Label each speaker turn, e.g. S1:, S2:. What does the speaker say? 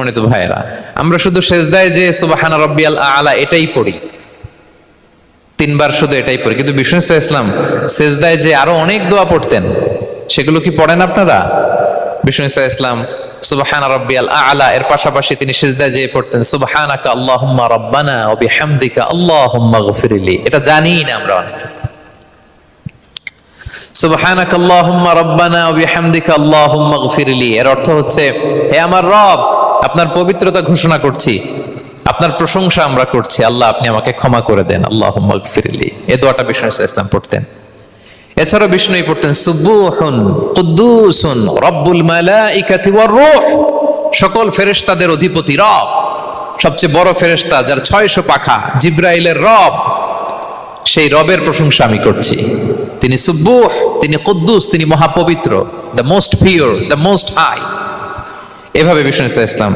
S1: সম্মানিত ভাইয়েরা, আমরা শুধু সেজদায় যে সুবহান রাব্বিয়াল আ'লা এটাই পড়ি, 3 বার শুধু এটাই পড়ি, কিন্তু বিষ্ণু সাল্লাল্লাহু আলাইহি ওয়াসাল্লাম সেজদায় যে আরো অনেক দোয়া পড়তেন, সেগুলো কি পড়েন আপনারা? বিষ্ণু সাল্লাল্লাহু আলাইহি ওয়াসাল্লাম সুবহান রাব্বিয়াল আ'লা এর পাশাপাশি তিনি সিজদায় যেয়ে পড়তেন সুবহানাকা আল্লাহুম্মা রাব্বানা ওয়া বিহামদিকা আল্লাহুম্মা গফিরলি। এটা জানি না আমরা অনেকে। সুবহানাকা আল্লাহুম্মা রাব্বানা ওয়া বিহামদিকা আল্লাহুম্মা গফিরলি এর অর্থ হচ্ছে, হে আমার রব, আপনার পবিত্রতা ঘোষণা করছি, আপনার প্রশংসা আমরা করছি, আল্লাহ আপনি আমাকে ক্ষমা করে দেন, আল্লাহুম্মা গফিরলি। এই দোয়াটা বিষ্ণু সাল্লাল্লাহু আলাইহি ওয়াসাল্লাম পড়তেন। এছাড়াও বিষ্ণুই পড়তেন সুবুহুন কুদ্দুসুন রব্বুল মালাইকাতি ওয়ার রূহ, সকল ফেরেশতাদের অধিপতি রব, সবচেয়ে বড় ফেরেশতা যার 600 পাখা, জিবরাইলের রব, সেই রবের প্রশংসা আমি করছি। তিনি সুবুহ, তিনি কুদ্দুস, তিনি মহাপবিত্র, the most pure, the most high. এভাবে বিষ্ণু সাল্লাল্লাহু আলাইহি ওয়াসাল্লাম